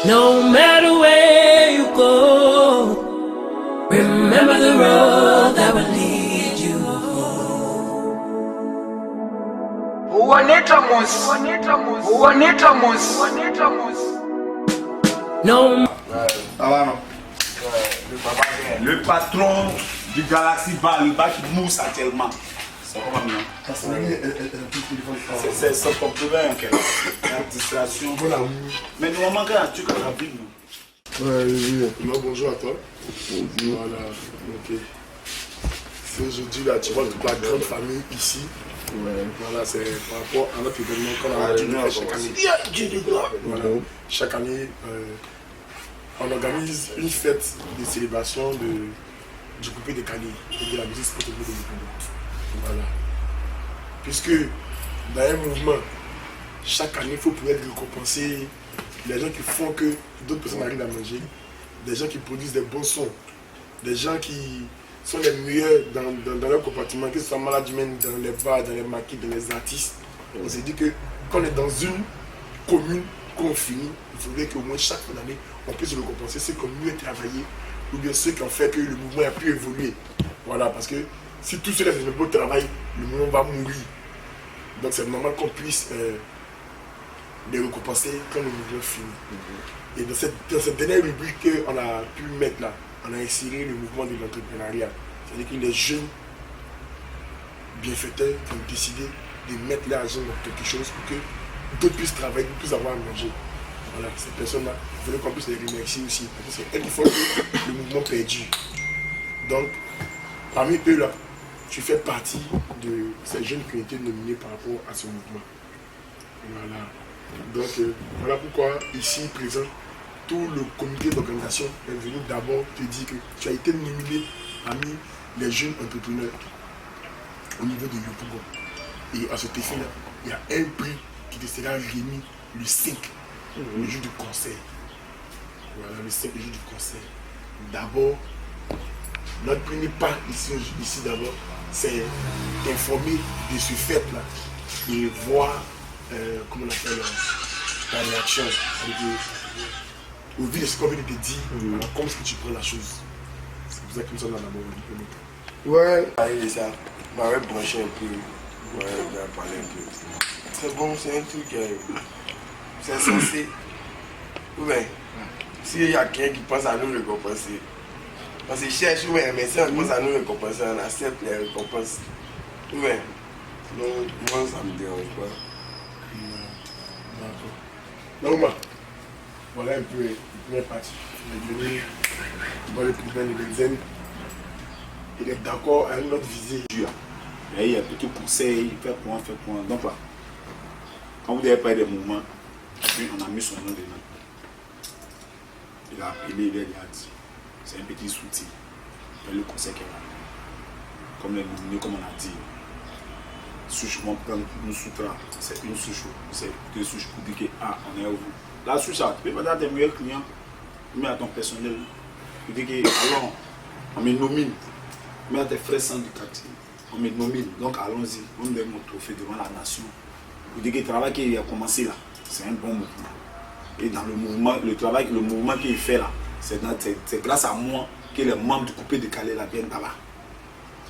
No matter where you go, remember the road that will lead you home. No. Ça va, non? Le patron du Galaxy Bar, le bar qui mousse actuellement. C'est comment bien? C'est son complément, la distraction. Mais nous, on manque un truc à la ville. Bonjour à toi. Bonjour. Voilà, ok. C'est aujourd'hui là, tu vois toute la grande famille ici. Ouais. Voilà, c'est par rapport à notre événement qu'on a organisé chaque année. Voilà. Chaque année, on organise une fête de célébration du coupé de Cali et de la musique sportive de Yopougon. Voilà. Puisque dans un mouvement, chaque année, il faut pouvoir récompenser les gens qui font que d'autres personnes arrivent à manger, des gens qui produisent des bons sons, des gens qui sont les meilleurs dans leur comportement, que ce soit management, dans les bars, dans les maquis, dans les artistes. On s'est dit que quand on est dans une commune, qu'on finit, il faudrait qu'au moins chaque fin d'année, on puisse récompenser ceux qui ont mieux travaillé ou bien ceux qui ont fait que le mouvement a pu évoluer. Voilà, parce que si tout cela c'est un beau travail, le mouvement va mourir. Donc c'est normal qu'on puisse les récompenser quand le mouvement finit. Et dans cette dernière rubrique qu'on a pu mettre là, on a inséré le mouvement de l'entrepreneuriat. C'est-à-dire que les jeunes bienfaiteurs qui ont décidé de mettre l'argent dans quelque chose pour que d'autres puissent travailler, d'autres puissent avoir à manger. Voilà, ces personnes-là, il faudrait qu'on puisse les remercier aussi. Parce que c'est elles qui font que le mouvement perdure. Donc, parmi eux là, tu fais partie de ces jeunes qui ont été nominés par rapport à ce mouvement. Voilà. Donc, voilà pourquoi ici présent, tout le comité d'organisation est venu d'abord te dire que tu as été nominé parmi les jeunes entrepreneurs au niveau de Yopougon. Et à cet effet-là, il y a un prix qui te sera remis le 5, le jour du concert. Voilà, le 5, le jour du concert. D'abord, notre premier pas ici d'abord, c'est d'informer de ce fait-là et voir, comment on appelle, la réaction. Au vu de ce qu'on vient de te dire, comment est-ce que tu prends la chose. C'est pour ça que nous sommes là d'abord. Ouais, allez, ça m'avait branché un peu. Ouais, on a parlé un peu. C'est bon, c'est un truc, c'est censé. Ou bien, s'il y a quelqu'un qui pense à nous récompenser, on se cherche, ouais, mais si on pense à nous récompenser, on accepte les récompenses. Ou bien, sinon, moi ça me dérange pas. D'accord. Voilà un peu la première partie. Il est venu voir le président de l'Exem. Il est d'accord avec notre visée. Il y a petit conseil, faire point. Donc là, quand vous avez parlé des mouvements, on a mis son nom dedans. Il a appelé, il a dit. C'est un petit soutien. Le conseil qu'il a. Comme les nominés, comme on a dit. Souche, on prend une soutra, c'est une souche, c'est deux souches pour dire que on est au bout. La souche, tu peux pas tes meilleurs clients, mais à ton personnel, pour dire que alors, on me nomine, mais à tes frères sans du quartier, on me nomine, donc allons-y, on donne mon trophée devant la nation. Pour dire que le travail qui a commencé là, c'est un bon mouvement. Et dans le mouvement, le mouvement qu'il fait là, c'est grâce à moi que les membres du coupé de Calais là viennent là-bas.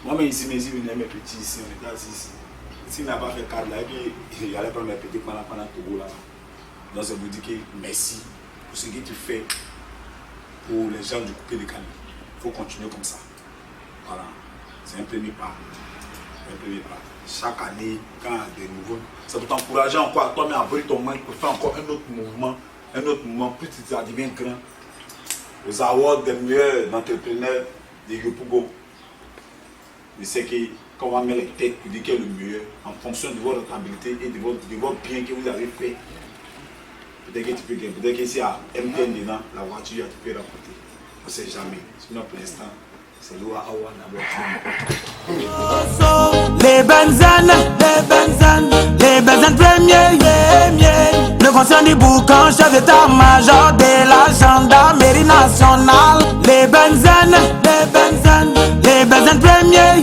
Moi-même ici, mes petits ici, on est assis ici. S'il n'a pas fait cadre là, et puis il allait prendre mes petits pendant Togo là. Donc ça vous dit que merci pour ce que tu fais pour les gens du coupé de Cali. Il faut continuer comme ça. Voilà. C'est un premier pas. Chaque année, quand il y a des nouveaux, ça peut t'encourager encore à toi, mais à ouvrir ton main pour faire encore un autre mouvement, plus ça devient grand. Les awards des meilleurs entrepreneurs de Yopougon. Je sais que quand on va mettre les têtes pour dire qui est le meilleur, en fonction de votre rentabilité et de votre bien que vous avez fait, peut-être que tu peux gagner. Peut-être que si à MTN dedans, la voiture, tu peux rapporter. On ne sait jamais. Sinon, pour l'instant, c'est l'eau à Awa d'abord. Les benzanes premiers, le conscient du boucan, chef d'état-major de la gendarmerie nationale. Les benzanes premiers,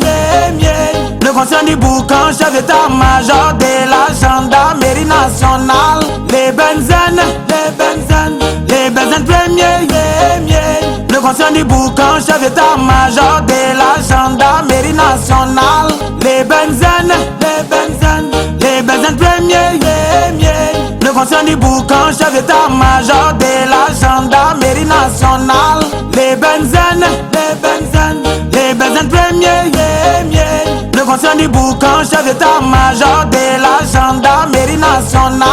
le conscient du boucan, chef d'état-major de la gendarmerie nationale. Les benzanes conscient du boucan, chef d'état-major de la gendarmerie nationale. Les benzen, premier, le conscient du boucan, chef d'état-major de la gendarmerie nationale. Les benzen, premier, le conscient du boucan, chef d'état-major de la gendarmerie nationale.